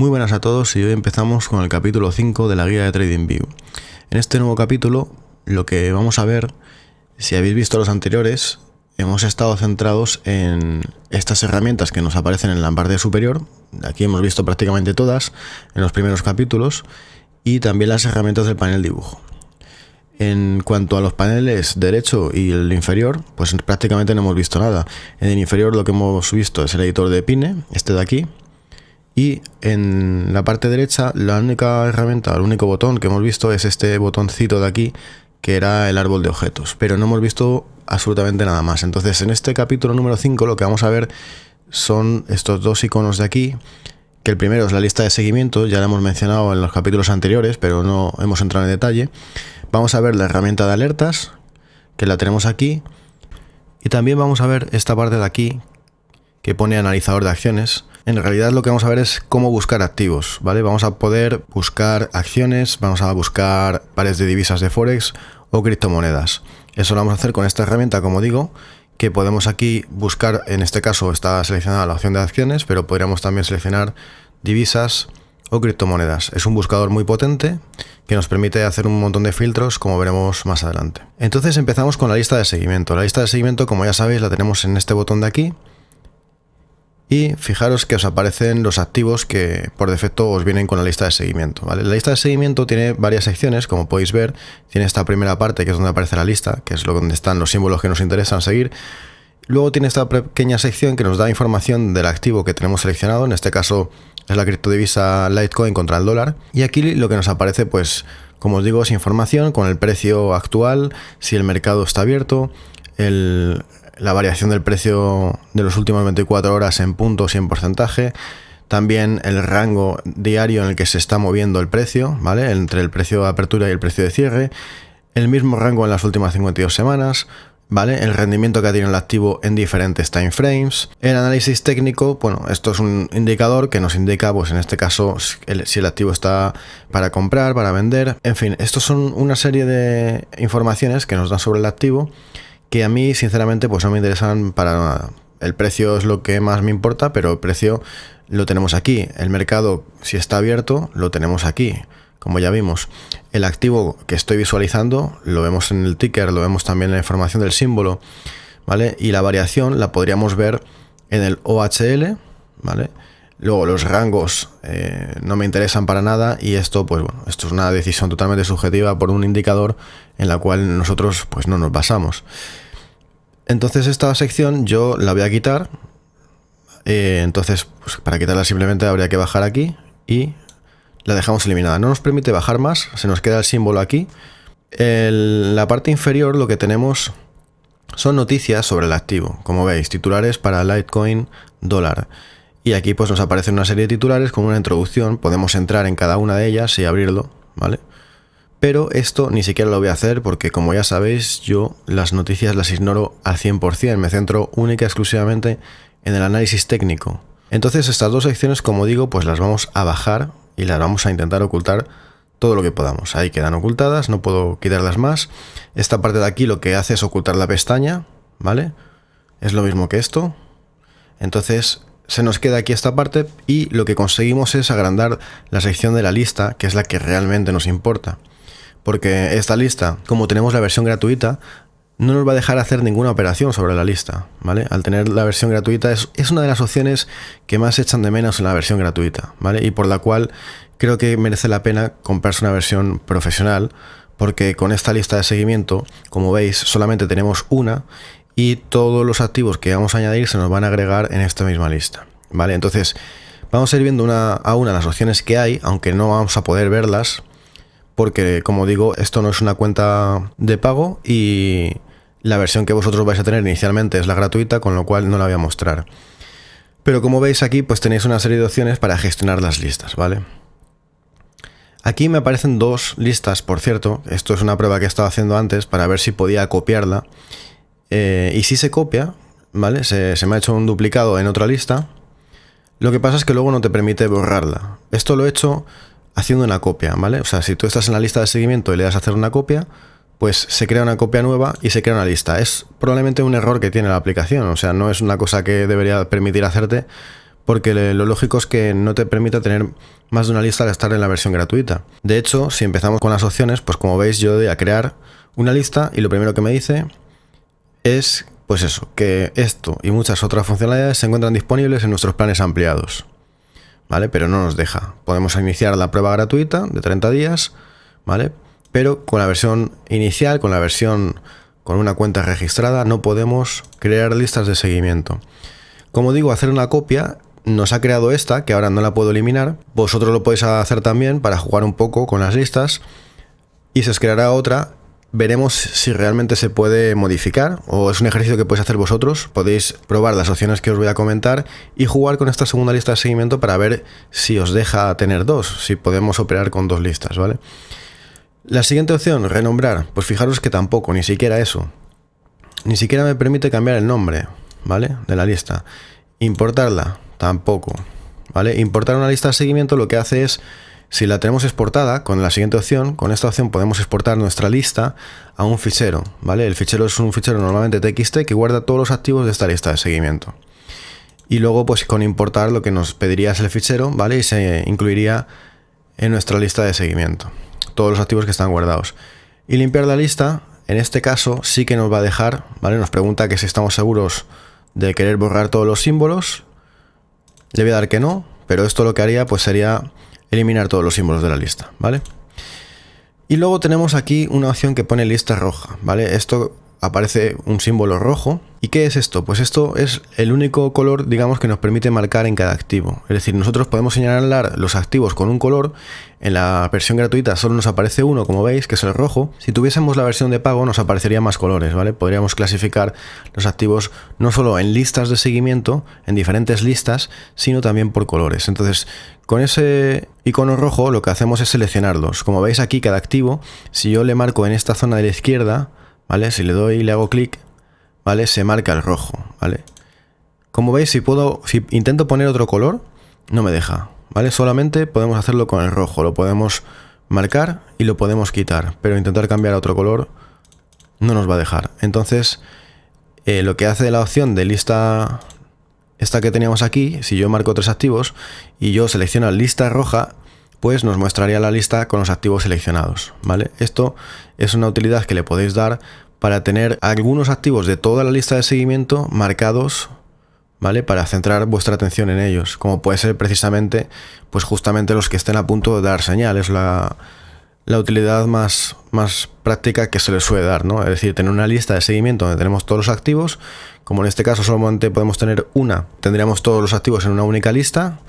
Muy buenas a todos y hoy empezamos con el capítulo 5 de la guía de TradingView. En este nuevo capítulo lo que vamos a ver, si habéis visto los anteriores, hemos estado centrados en estas herramientas que nos aparecen en la parte superior. Aquí hemos visto prácticamente todas en los primeros capítulos y también las herramientas del panel dibujo. En cuanto a los paneles derecho y el inferior, pues prácticamente no hemos visto nada. En el inferior lo que hemos visto es el editor de Pine, este de aquí. Y en la parte derecha la única herramienta, el único botón que hemos visto es este botoncito de aquí, que era el árbol de objetos. Pero no hemos visto absolutamente nada más. Entonces en este capítulo número 5 lo que vamos a ver son estos dos iconos de aquí. Que el primero es la lista de seguimiento, ya lo hemos mencionado en los capítulos anteriores, pero no hemos entrado en detalle. Vamos a ver la herramienta de alertas, que la tenemos aquí. Y también vamos a ver esta parte de aquí, que pone analizador de acciones. En realidad lo que vamos a ver es cómo buscar activos, ¿vale? Vamos a poder buscar acciones, vamos a buscar pares de divisas de Forex o criptomonedas. Eso lo vamos a hacer con esta herramienta, como digo, que podemos aquí buscar, en este caso está seleccionada la opción de acciones, pero podríamos también seleccionar divisas o criptomonedas. Es un buscador muy potente que nos permite hacer un montón de filtros, como veremos más adelante. Entonces empezamos con la lista de seguimiento. La lista de seguimiento, como ya sabéis, la tenemos en este botón de aquí. Y fijaros que os aparecen los activos que por defecto os vienen con la lista de seguimiento, ¿vale? La lista de seguimiento tiene varias secciones, como podéis ver. Tiene esta primera parte, que es donde aparece la lista, que es donde están los símbolos que nos interesan seguir. Luego tiene esta pequeña sección que nos da información del activo que tenemos seleccionado. En este caso es la criptodivisa Litecoin contra el dólar. Y aquí lo que nos aparece, pues, como os digo, es información con el precio actual, si el mercado está abierto, la variación del precio de los últimos 24 horas en puntos y en porcentaje, también el rango diario en el que se está moviendo el precio, ¿vale? Entre el precio de apertura y el precio de cierre, el mismo rango en las últimas 52 semanas, ¿vale? El rendimiento que ha tenido el activo en diferentes time frames. El análisis técnico, bueno, esto es un indicador que nos indica, pues en este caso, si el activo está para comprar, para vender. En fin, estos son una serie de informaciones que nos dan sobre el activo, que a mí sinceramente pues no me interesan para nada. El precio es lo que más me importa, pero el precio lo tenemos aquí. El mercado, si está abierto, lo tenemos aquí, como ya vimos. El activo que estoy visualizando lo vemos en el ticker, lo vemos también en la información del símbolo, ¿vale? Y la variación la podríamos ver en el OHL, ¿vale? Luego los rangos no me interesan para nada, y esto, pues bueno, esto es una decisión totalmente subjetiva por un indicador en la cual nosotros pues no nos basamos. Entonces esta sección yo la voy a quitar. Entonces, pues para quitarla simplemente habría que bajar aquí y la dejamos eliminada. No nos permite bajar más, se nos queda el símbolo aquí. En la parte inferior lo que tenemos son noticias sobre el activo. Como veis, titulares para Litecoin dólar. Y aquí pues nos aparecen una serie de titulares con una introducción. Podemos entrar en cada una de ellas y abrirlo, ¿vale? Pero esto ni siquiera lo voy a hacer porque, como ya sabéis, yo las noticias las ignoro al 100%. Me centro única y exclusivamente en el análisis técnico. Entonces estas dos secciones, como digo, pues las vamos a bajar y las vamos a intentar ocultar todo lo que podamos. Ahí quedan ocultadas, no puedo quitarlas más. Esta parte de aquí lo que hace es ocultar la pestaña, ¿vale? Es lo mismo que esto. Entonces se nos queda aquí esta parte y lo que conseguimos es agrandar la sección de la lista, que es la que realmente nos importa. Porque esta lista, como tenemos la versión gratuita, no nos va a dejar hacer ninguna operación sobre la lista, ¿vale? Al tener la versión gratuita es una de las opciones que más echan de menos en la versión gratuita, ¿vale? Y por la cual creo que merece la pena comprarse una versión profesional, porque con esta lista de seguimiento, como veis, solamente tenemos una y todos los activos que vamos a añadir se nos van a agregar en esta misma lista, ¿vale? Entonces vamos a ir viendo una a una las opciones que hay, aunque no vamos a poder verlas, porque, como digo, esto no es una cuenta de pago y la versión que vosotros vais a tener inicialmente es la gratuita, con lo cual no la voy a mostrar. Pero como veis aquí, pues tenéis una serie de opciones para gestionar las listas, ¿vale? Aquí me aparecen dos listas, por cierto. Esto es una prueba que he estado haciendo antes para ver si podía copiarla. Y si se copia, ¿vale? Se me ha hecho un duplicado en otra lista. Lo que pasa es que luego no te permite borrarla. Esto lo he hecho haciendo una copia, ¿vale? O sea, si tú estás en la lista de seguimiento y le das a hacer una copia, pues se crea una copia nueva y se crea una lista. Es probablemente un error que tiene la aplicación, o sea, no es una cosa que debería permitir hacerte, porque lo lógico es que no te permita tener más de una lista al estar en la versión gratuita. De hecho, si empezamos con las opciones, pues como veis yo doy a crear una lista y lo primero que me dice es, pues eso, que esto y muchas otras funcionalidades se encuentran disponibles en nuestros planes ampliados, ¿vale? Pero no nos deja. Podemos iniciar la prueba gratuita de 30 días, ¿vale? Pero con la versión inicial, con la versión con una cuenta registrada, no podemos crear listas de seguimiento. Como digo, hacer una copia nos ha creado esta, que ahora no la puedo eliminar. Vosotros lo podéis hacer también para jugar un poco con las listas y se os creará otra. Veremos si realmente se puede modificar o es un ejercicio que podéis hacer vosotros. Podéis probar las opciones que os voy a comentar y jugar con esta segunda lista de seguimiento para ver si os deja tener dos, si podemos operar con dos listas, ¿vale? La siguiente opción, renombrar, pues fijaros que tampoco, ni siquiera eso. Ni siquiera me permite cambiar el nombre, ¿vale? De la lista. Importarla, tampoco, ¿vale? Importar una lista de seguimiento lo que hace es, si la tenemos exportada, con la siguiente opción, con esta opción podemos exportar nuestra lista a un fichero, ¿vale? El fichero es un fichero normalmente TXT que guarda todos los activos de esta lista de seguimiento. Y luego, pues con importar lo que nos pediría es el fichero, ¿vale? Y se incluiría en nuestra lista de seguimiento todos los activos que están guardados. Y limpiar la lista, en este caso, sí que nos va a dejar, ¿vale? Nos pregunta que si estamos seguros de querer borrar todos los símbolos. Le voy a dar que no, pero esto lo que haría pues sería eliminar todos los símbolos de la lista, ¿vale? Y luego tenemos aquí una opción que pone lista roja, ¿vale? Esto aparece un símbolo rojo. ¿Y qué es esto? Pues esto es el único color, digamos, que nos permite marcar en cada activo. Es decir, nosotros podemos señalar los activos con un color. En la versión gratuita solo nos aparece uno, como veis, que es el rojo. Si tuviésemos la versión de pago nos aparecerían más colores, ¿vale? Podríamos clasificar los activos no solo en listas de seguimiento, en diferentes listas, sino también por colores. Entonces, con ese icono rojo lo que hacemos es seleccionarlos. Como veis aquí, cada activo, si yo le marco en esta zona de la izquierda, ¿vale? Si le doy y le hago clic, ¿vale? Se marca el rojo, ¿vale? Como veis, si intento poner otro color, no me deja, ¿vale? Solamente podemos hacerlo con el rojo, lo podemos marcar y lo podemos quitar, pero intentar cambiar a otro color no nos va a dejar. Entonces, lo que hace la opción de lista, esta que teníamos aquí, si yo marco 3 activos y yo selecciono lista roja, pues nos mostraría la lista con los activos seleccionados, ¿vale? Esto es una utilidad que le podéis dar para tener algunos activos de toda la lista de seguimiento marcados, ¿vale? Para centrar vuestra atención en ellos, como puede ser precisamente, pues justamente los que estén a punto de dar señal. Es la utilidad más práctica que se les suele dar, ¿no? Es decir, tener una lista de seguimiento donde tenemos todos los activos, como en este caso solamente podemos tener una, tendríamos todos los activos en una única lista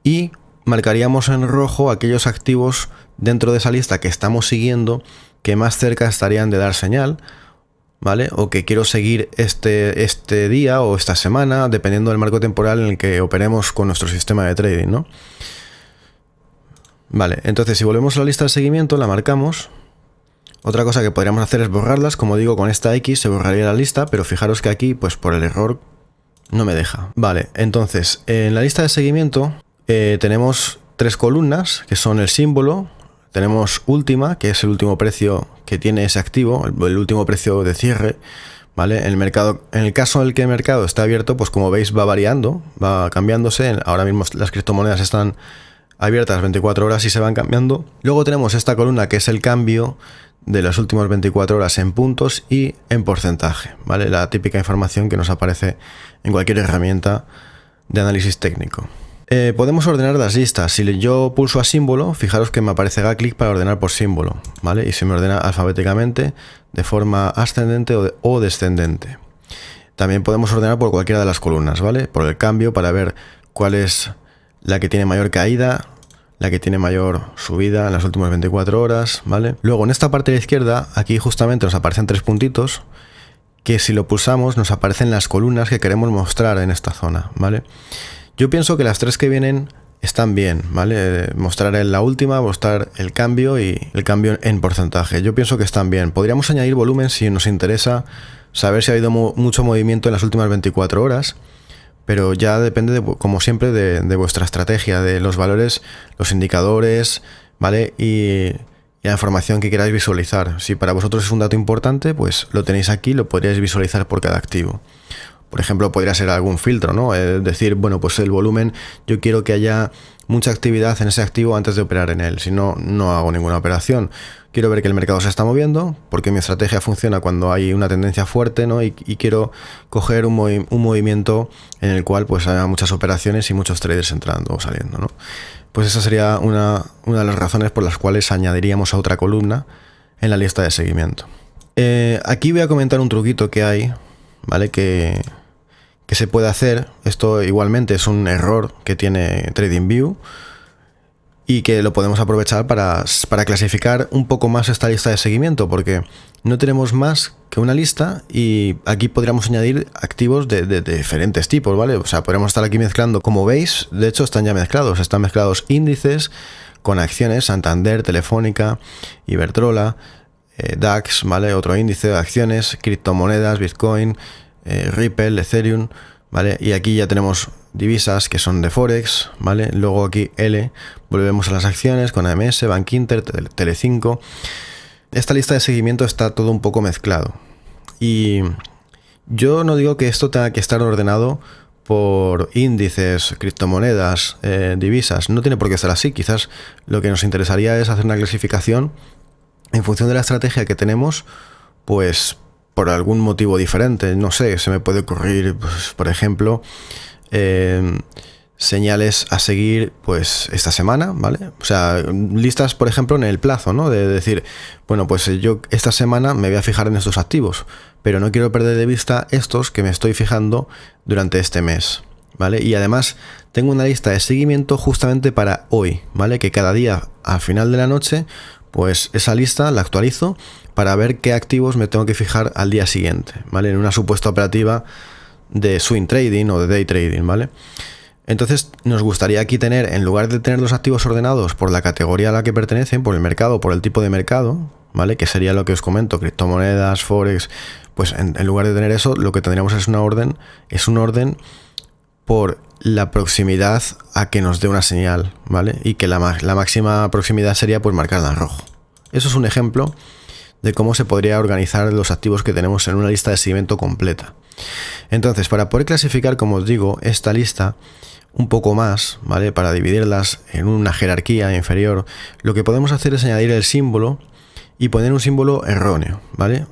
y marcaríamos en rojo aquellos activos dentro de esa lista que estamos siguiendo que más cerca estarían de dar señal, ¿vale? O que quiero seguir este día o esta semana, dependiendo del marco temporal en el que operemos con nuestro sistema de trading, ¿no? Vale, entonces si volvemos a la lista de seguimiento, la marcamos. Otra cosa que podríamos hacer es borrarlas. Como digo, con esta X se borraría la lista, pero fijaros que aquí, pues por el error, no me deja. Vale, entonces, en la lista de seguimiento tenemos 3 columnas, que son el símbolo. Tenemos última, que es el último precio que tiene ese activo, el último precio de cierre, ¿vale? El mercado, en el caso en el que el mercado está abierto, pues como veis va variando, va cambiándose. Ahora mismo las criptomonedas están abiertas 24 horas y se van cambiando. Luego tenemos esta columna que es el cambio de las últimas 24 horas en puntos y en porcentaje, ¿vale? La típica información que nos aparece en cualquier herramienta de análisis técnico. Podemos ordenar las listas. Si yo pulso a símbolo, fijaros que me aparecerá clic para ordenar por símbolo, ¿vale? Y se me ordena alfabéticamente de forma ascendente o descendente. También podemos ordenar por cualquiera de las columnas, ¿vale? Por el cambio, para ver cuál es la que tiene mayor caída, la que tiene mayor subida en las últimas 24 horas, ¿vale? Luego en esta parte de la izquierda, aquí justamente nos aparecen 3 puntitos, que si lo pulsamos nos aparecen las columnas que queremos mostrar en esta zona, ¿vale? Yo pienso que las 3 que vienen están bien, ¿vale? Mostrar en la última, mostrar el cambio y el cambio en porcentaje. Yo pienso que están bien. Podríamos añadir volumen si nos interesa saber si ha habido mucho movimiento en las últimas 24 horas, pero ya depende, como siempre, de vuestra estrategia, de los valores, los indicadores, ¿vale? Y la información que queráis visualizar. Si para vosotros es un dato importante, pues lo tenéis aquí, lo podríais visualizar por cada activo. Por ejemplo, podría ser algún filtro, ¿no? Es decir, bueno, pues el volumen, yo quiero que haya mucha actividad en ese activo antes de operar en él, si no, no hago ninguna operación. Quiero ver que el mercado se está moviendo, porque mi estrategia funciona cuando hay una tendencia fuerte, ¿no? Y quiero coger un movimiento en el cual pues haya muchas operaciones y muchos traders entrando o saliendo, ¿no? Pues esa sería una de las razones por las cuales añadiríamos a otra columna en la lista de seguimiento. Aquí voy a comentar un truquito que hay, ¿vale? Que se puede hacer. Esto igualmente es un error que tiene TradingView y que lo podemos aprovechar para clasificar un poco más esta lista de seguimiento, porque no tenemos más que una lista y aquí podríamos añadir activos de diferentes tipos, ¿vale? O sea, podríamos estar aquí mezclando, como veis, de hecho están ya mezclados, están mezclados índices con acciones, Santander, Telefónica, Iberdrola, DAX, ¿vale? Otro índice de acciones, criptomonedas, Bitcoin, Ripple, Ethereum, ¿vale? Y aquí ya tenemos divisas que son de Forex, ¿vale? Luego aquí L, volvemos a las acciones con AMS, Bankinter, Telecinco. Esta lista de seguimiento está todo un poco mezclado. Y yo no digo que esto tenga que estar ordenado por índices, criptomonedas, divisas. No tiene por qué ser así. Quizás lo que nos interesaría es hacer una clasificación en función de la estrategia que tenemos, pues por algún motivo diferente. No sé, se me puede ocurrir, pues, por ejemplo, señales a seguir pues esta semana, ¿vale? O sea, listas, por ejemplo, en el plazo, ¿no? De decir, bueno, pues yo esta semana me voy a fijar en estos activos, pero no quiero perder de vista estos que me estoy fijando durante este mes, ¿vale? Y además tengo una lista de seguimiento justamente para hoy, ¿vale? Que cada día al final de la noche, pues esa lista la actualizo para ver qué activos me tengo que fijar al día siguiente, ¿vale? En una supuesta operativa de swing trading o de day trading, ¿vale? Entonces nos gustaría aquí tener, en lugar de tener los activos ordenados por la categoría a la que pertenecen, por el mercado, por el tipo de mercado, ¿vale? Que sería lo que os comento, criptomonedas, Forex, pues en lugar de tener eso, lo que tendríamos es un orden por la proximidad a que nos dé una señal, ¿vale? Y que la máxima proximidad sería pues marcarla en rojo. Eso es un ejemplo de cómo se podría organizar los activos que tenemos en una lista de seguimiento completa. Entonces, para poder clasificar, como os digo, esta lista un poco más, ¿vale? Para dividirlas en una jerarquía inferior, lo que podemos hacer es añadir el símbolo y poner un símbolo erróneo, ¿vale?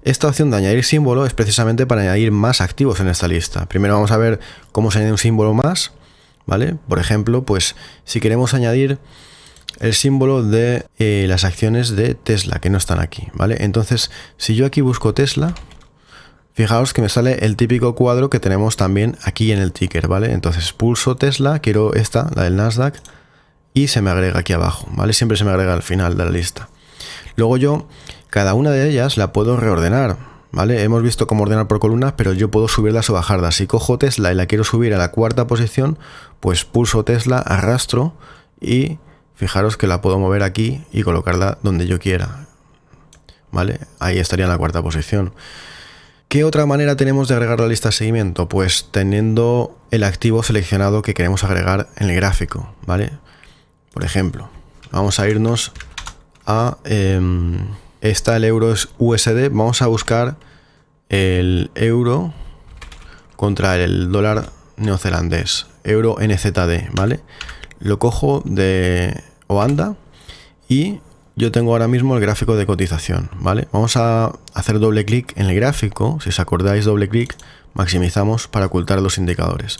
Esta opción de añadir símbolo es precisamente para añadir más activos en esta lista. Primero vamos a ver cómo se añade un símbolo más, ¿vale? Por ejemplo, pues si queremos añadir el símbolo de las acciones de Tesla, que no están aquí, ¿vale? Entonces, si yo aquí busco Tesla, fijaos que me sale el típico cuadro que tenemos también aquí en el ticker, ¿vale? Entonces pulso Tesla, quiero esta, la del Nasdaq, y se me agrega aquí abajo, ¿vale? Siempre se me agrega al final de la lista. Luego yo, cada una de ellas la puedo reordenar, ¿vale? Hemos visto cómo ordenar por columnas, pero yo puedo subirlas o bajarlas. Si cojo Tesla y la quiero subir a la cuarta posición, pues pulso Tesla, arrastro y fijaros que la puedo mover aquí y colocarla donde yo quiera, ¿vale? Ahí estaría en la cuarta posición. ¿Qué otra manera tenemos de agregar la lista de seguimiento? Pues teniendo el activo seleccionado que queremos agregar en el gráfico, ¿vale? Por ejemplo, vamos a irnos a... está el euro USD, vamos a buscar el euro contra el dólar neozelandés, euro NZD, ¿vale? Lo cojo de Oanda y yo tengo ahora mismo el gráfico de cotización, ¿vale? Vamos a hacer doble clic en el gráfico. Si os acordáis, doble clic, maximizamos para ocultar los indicadores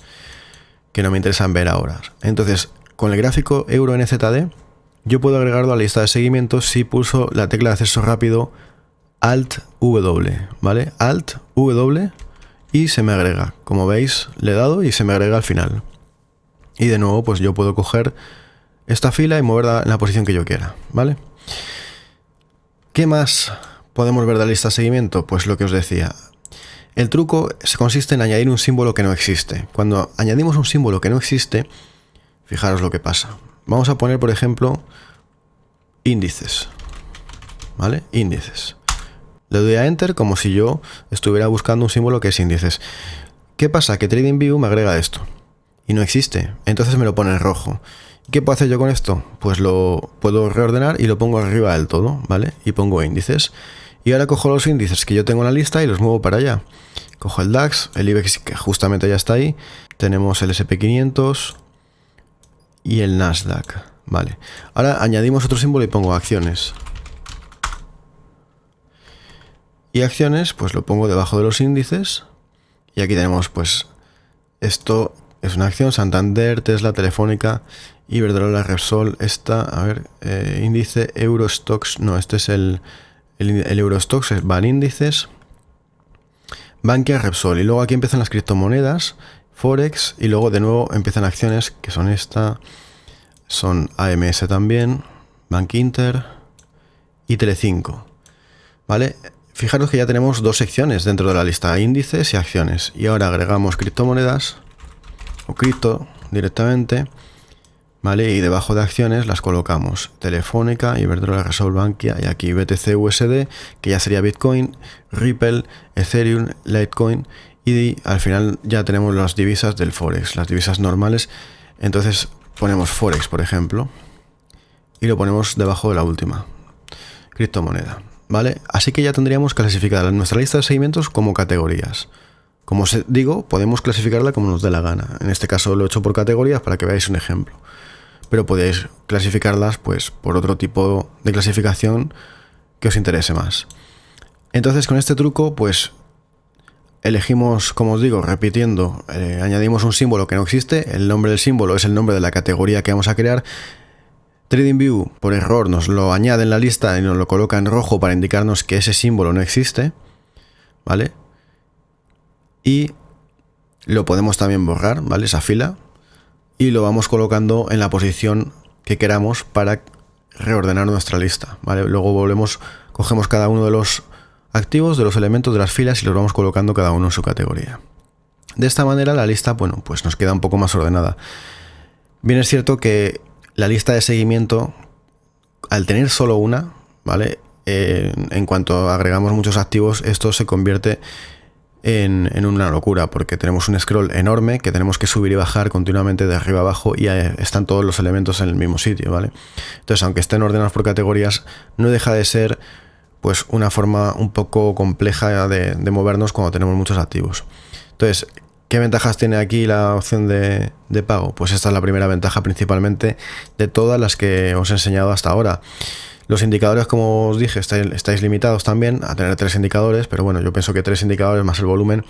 que no me interesan ver ahora. Entonces, con el gráfico euro NZD, yo puedo agregarlo a la lista de seguimiento si pulso la tecla de acceso rápido Alt W, ¿vale? Alt W y se me agrega. Como veis, le he dado y se me agrega al final. Y de nuevo, pues yo puedo coger esta fila y moverla en la posición que yo quiera, ¿vale? ¿Qué más podemos ver de la lista de seguimiento? Pues lo que os decía. El truco consiste en añadir un símbolo que no existe. Cuando añadimos un símbolo que no existe, fijaros lo que pasa. Vamos a poner, por ejemplo, índices, ¿vale? Índices. Le doy a Enter como si yo estuviera buscando un símbolo que es índices. ¿Qué pasa? Que TradingView me agrega esto y no existe. Entonces me lo pone en rojo. ¿Qué puedo hacer yo con esto? Pues lo puedo reordenar y lo pongo arriba del todo, ¿vale? Y pongo índices. Y ahora cojo los índices que yo tengo en la lista y los muevo para allá. Cojo el DAX, el IBEX que justamente ya está ahí. Tenemos el SP500 y el Nasdaq. Vale. Ahora añadimos otro símbolo y pongo acciones. Y acciones, pues lo pongo debajo de los índices. Y aquí tenemos, pues, esto es una acción, Santander, Tesla, Telefónica, Iberdrola, Repsol, esta, a ver, índice Eurostoxx, no, este es el Eurostoxx, van índices, Bankia, Repsol, y luego aquí empiezan las criptomonedas, Forex, y luego de nuevo empiezan acciones, que son esta, son AMS también, Bank Inter y Telecinco, ¿vale? Fijaros que ya tenemos dos secciones dentro de la lista, índices y acciones, y ahora agregamos criptomonedas, o cripto directamente, ¿vale? Y debajo de acciones las colocamos Telefónica, Iberdrola, Repsol, Bankia, y aquí BTC USD, que ya sería Bitcoin, Ripple, Ethereum, Litecoin, y al final ya tenemos las divisas del Forex, las divisas normales. Entonces ponemos Forex, por ejemplo, y lo ponemos debajo de la última criptomoneda, ¿vale? Así que ya tendríamos clasificada nuestra lista de seguimientos como categorías. Como os digo, podemos clasificarla como nos dé la gana. En este caso lo he hecho por categorías para que veáis un ejemplo. Pero podéis clasificarlas pues por otro tipo de clasificación que os interese más. Entonces con este truco pues elegimos, como os digo, repitiendo, añadimos un símbolo que no existe, el nombre del símbolo es el nombre de la categoría que vamos a crear. TradingView por error nos lo añade en la lista y nos lo coloca en rojo para indicarnos que ese símbolo no existe, ¿vale? Y lo podemos también borrar, ¿vale? Esa fila. Y lo vamos colocando en la posición que queramos para reordenar nuestra lista, ¿vale? Luego cogemos cada uno de los activos, de los elementos de las filas y los vamos colocando cada uno en su categoría. De esta manera la lista, bueno, pues nos queda un poco más ordenada. Bien es cierto que la lista de seguimiento, al tener solo una, ¿vale? En cuanto agregamos muchos activos, esto se convierte en una locura, porque tenemos un scroll enorme que tenemos que subir y bajar continuamente de arriba a abajo y están todos los elementos en el mismo sitio, ¿vale? Entonces, aunque estén ordenados por categorías, no deja de ser pues una forma un poco compleja de movernos cuando tenemos muchos activos. Entonces, ¿qué ventajas tiene aquí la opción de pago? Pues esta es la primera ventaja principalmente de todas las que os he enseñado hasta ahora. Los indicadores, como os dije, estáis limitados también a tener 3 indicadores, pero bueno, yo pienso que 3 indicadores más el volumen,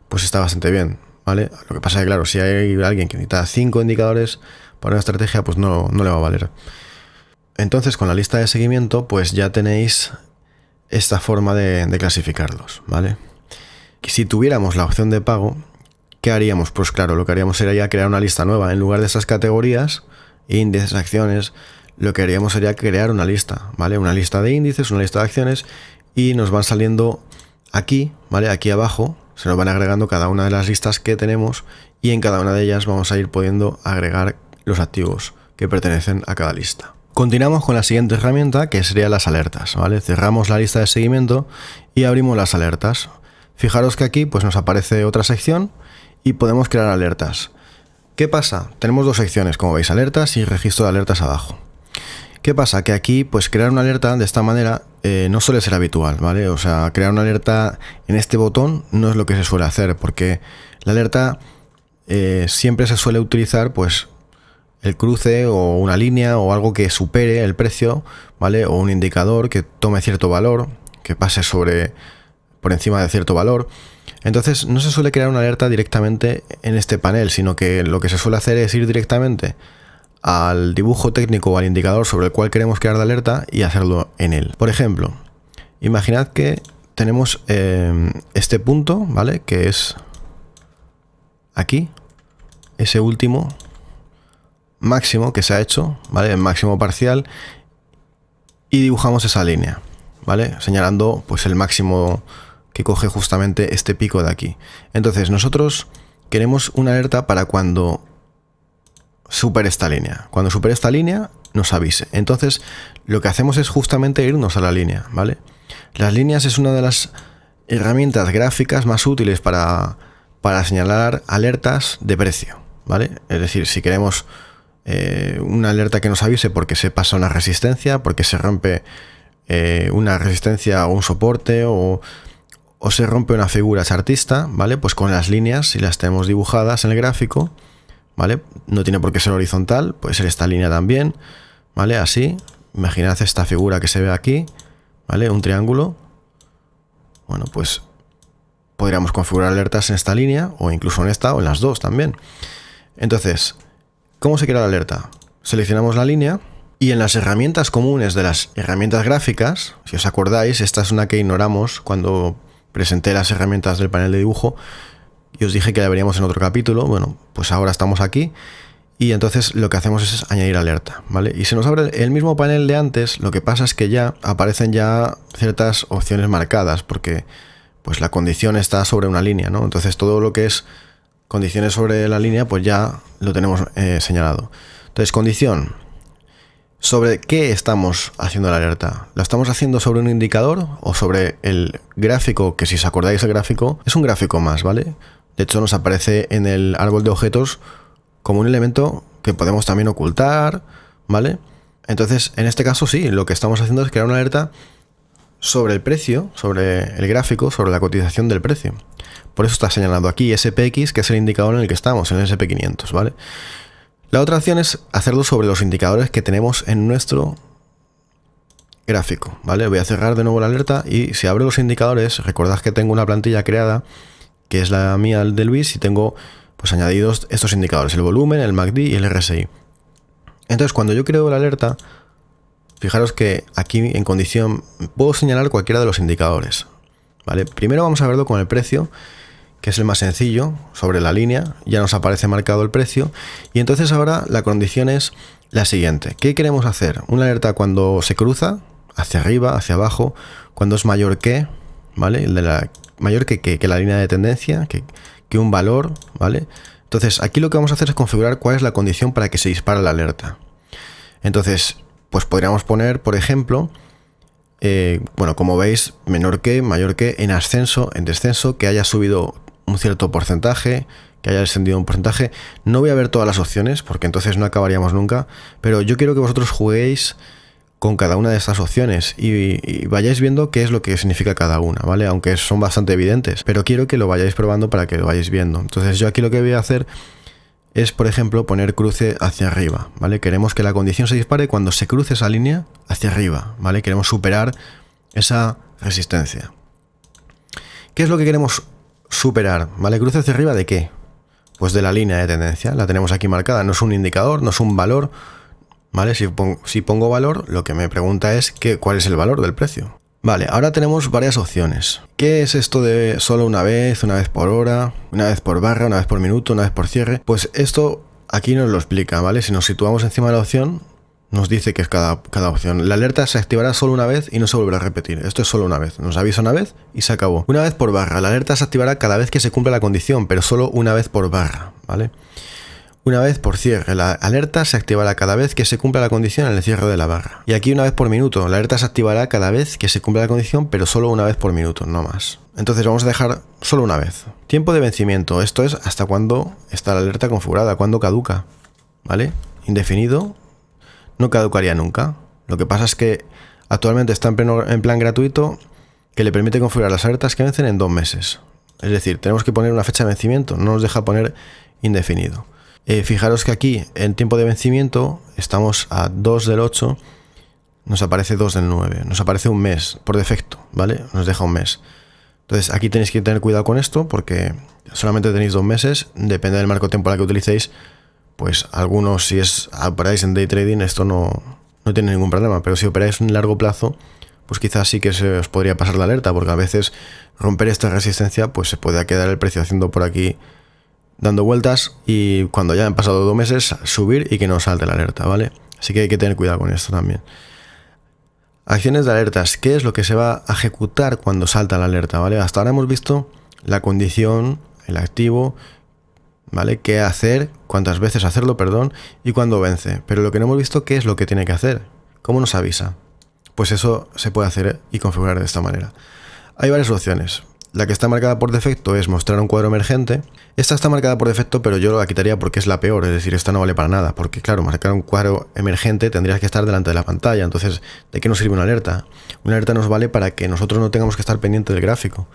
pues está bastante bien, ¿vale? Lo que pasa es que, claro, si hay alguien que necesita 5 indicadores para una estrategia, pues no le va a valer. Entonces, con la lista de seguimiento, pues ya tenéis esta forma de clasificarlos, ¿vale? Y si tuviéramos la opción de pago, ¿qué haríamos? Pues claro, lo que haríamos sería crear una lista nueva. En lugar de estas categorías, índices, acciones, lo que haríamos sería crear una lista, ¿vale? Una lista de índices, una lista de acciones, y nos van saliendo aquí, ¿vale? Aquí abajo se nos van agregando cada una de las listas que tenemos y en cada una de ellas vamos a ir pudiendo agregar los activos que pertenecen a cada lista. Continuamos con la siguiente herramienta, que serían las alertas, ¿vale? Cerramos la lista de seguimiento y abrimos las alertas. Fijaros que aquí pues nos aparece otra sección y podemos crear alertas. ¿Qué pasa? Tenemos dos secciones, como veis, alertas y registro de alertas abajo. ¿Qué pasa? Que aquí, pues crear una alerta de esta manera no suele ser habitual, ¿vale? O sea, crear una alerta en este botón no es lo que se suele hacer, porque la alerta siempre se suele utilizar, pues, el cruce o una línea o algo que supere el precio, ¿vale? O un indicador que tome cierto valor, que pase por encima de cierto valor. Entonces, no se suele crear una alerta directamente en este panel, sino que lo que se suele hacer es ir directamente al dibujo técnico o al indicador sobre el cual queremos crear la alerta y hacerlo en él. Por ejemplo, imaginad que tenemos este punto, ¿vale? Que es aquí, ese último máximo que se ha hecho, ¿vale? El máximo parcial, y dibujamos esa línea, ¿vale? Señalando pues el máximo que coge justamente este pico de aquí. Entonces nosotros queremos una alerta para cuando supere esta línea. Cuando supere esta línea nos avise. Entonces lo que hacemos es justamente irnos a la línea, ¿vale? Las líneas es una de las herramientas gráficas más útiles para señalar alertas de precio, ¿vale? Es decir, si queremos una alerta que nos avise porque se pasa una resistencia, porque se rompe una resistencia o un soporte o se rompe una figura chartista, ¿vale? Pues con las líneas, si las tenemos dibujadas en el gráfico, ¿vale? No tiene por qué ser horizontal, puede ser esta línea también, ¿vale? Así, imaginad esta figura que se ve aquí, ¿vale? Un triángulo. Bueno, pues podríamos configurar alertas en esta línea o incluso en esta o en las dos también. Entonces, ¿cómo se crea la alerta? Seleccionamos la línea y en las herramientas comunes de las herramientas gráficas, si os acordáis, esta es una que ignoramos cuando presenté las herramientas del panel de dibujo y os dije que la veríamos en otro capítulo. Bueno, pues ahora estamos aquí y entonces lo que hacemos es añadir alerta, ¿vale? Y se nos abre el mismo panel de antes, lo que pasa es que ya aparecen ya ciertas opciones marcadas porque pues la condición está sobre una línea, ¿no? Entonces todo lo que es condiciones sobre la línea pues ya lo tenemos señalado. Entonces, condición. ¿Sobre qué estamos haciendo la alerta? ¿Lo estamos haciendo sobre un indicador o sobre el gráfico? Que si os acordáis, el gráfico es un gráfico más, ¿vale? De hecho, nos aparece en el árbol de objetos como un elemento que podemos también ocultar, ¿vale? Entonces, en este caso sí, lo que estamos haciendo es crear una alerta sobre el precio, sobre el gráfico, sobre la cotización del precio. Por eso está señalado aquí SPX, que es el indicador en el que estamos, en el SP500, ¿vale? La otra opción es hacerlo sobre los indicadores que tenemos en nuestro gráfico, ¿vale? Voy a cerrar de nuevo la alerta y si abro los indicadores, recordad que tengo una plantilla creada, que es la mía de Luis, y tengo pues añadidos estos indicadores, el volumen, el MACD y el RSI. Entonces, cuando yo creo la alerta, fijaros que aquí en condición puedo señalar cualquiera de los indicadores, ¿vale? Primero vamos a verlo con el precio, que es el más sencillo, sobre la línea, ya nos aparece marcado el precio, y entonces ahora la condición es la siguiente. ¿Qué queremos hacer? Una alerta cuando se cruza, hacia arriba, hacia abajo, cuando es mayor que, ¿vale? Mayor que la línea de tendencia, que un valor, ¿vale? Entonces aquí lo que vamos a hacer es configurar cuál es la condición para que se dispare la alerta. Entonces, pues podríamos poner, por ejemplo, bueno, como veis, menor que, mayor que, en ascenso, en descenso, que haya subido un cierto porcentaje, que haya descendido un porcentaje. No voy a ver todas las opciones porque entonces no acabaríamos nunca, pero yo quiero que vosotros juguéis con cada una de estas opciones y vayáis viendo qué es lo que significa cada una, ¿vale? Aunque son bastante evidentes, pero quiero que lo vayáis probando para que lo vayáis viendo. Entonces yo aquí lo que voy a hacer es, por ejemplo, poner cruce hacia arriba, ¿vale? Queremos que la condición se dispare cuando se cruce esa línea hacia arriba, ¿vale? Queremos superar esa resistencia. ¿Qué es lo que queremos superar? ¿Vale? ¿Cruce hacia arriba de qué? Pues de la línea de tendencia. La tenemos aquí marcada. No es un indicador, no es un valor, ¿vale? Si pongo valor, lo que me pregunta es cuál es el valor del precio. Vale, ahora tenemos varias opciones. ¿Qué es esto de solo una vez por hora, una vez por barra, una vez por minuto, una vez por cierre? Pues esto aquí nos lo explica, ¿vale? Si nos situamos encima de la opción, nos dice que es cada opción. La alerta se activará solo una vez y no se volverá a repetir. Esto es solo una vez. Nos avisa una vez y se acabó. Una vez por barra. La alerta se activará cada vez que se cumpla la condición, pero solo una vez por barra, ¿vale? Una vez por cierre. La alerta se activará cada vez que se cumpla la condición en el cierre de la barra. Y aquí una vez por minuto. La alerta se activará cada vez que se cumpla la condición, pero solo una vez por minuto, no más. Entonces vamos a dejar solo una vez. Tiempo de vencimiento. Esto es hasta cuándo está la alerta configurada, cuándo caduca, ¿vale? Indefinido. No caducaría nunca. Lo que pasa es que actualmente está en plan gratuito que le permite configurar las alertas que vencen en 2 meses. Es decir, tenemos que poner una fecha de vencimiento, no nos deja poner indefinido. Fijaros que aquí en tiempo de vencimiento estamos a 2 del 8, nos aparece 2 del 9, nos aparece un mes por defecto, ¿vale? Nos deja un mes. Entonces aquí tenéis que tener cuidado con esto porque solamente tenéis 2 meses, depende del marco temporal que utilicéis. Pues algunos, si operáis en day trading, esto no tiene ningún problema, pero si operáis en largo plazo, pues quizás sí que se os podría pasar la alerta, porque a veces romper esta resistencia, pues se puede quedar el precio haciendo por aquí, dando vueltas, y cuando ya han pasado 2 meses, subir y que no salte la alerta, ¿vale? Así que hay que tener cuidado con esto también. Acciones de alertas. ¿Qué es lo que se va a ejecutar cuando salta la alerta, ¿vale? Hasta ahora hemos visto la condición, el activo, ¿vale? ¿Qué hacer? ¿Cuántas veces hacerlo? Perdón. Y cuándo vence. Pero lo que no hemos visto, ¿qué es lo que tiene que hacer? ¿Cómo nos avisa? Pues eso se puede hacer y configurar de esta manera. Hay varias opciones. La que está marcada por defecto es mostrar un cuadro emergente. Esta está marcada por defecto, pero yo la quitaría porque es la peor, es decir, esta no vale para nada, porque claro, marcar un cuadro emergente tendrías que estar delante de la pantalla, entonces, ¿de qué nos sirve una alerta? Una alerta nos vale para que nosotros no tengamos que estar pendiente del gráfico.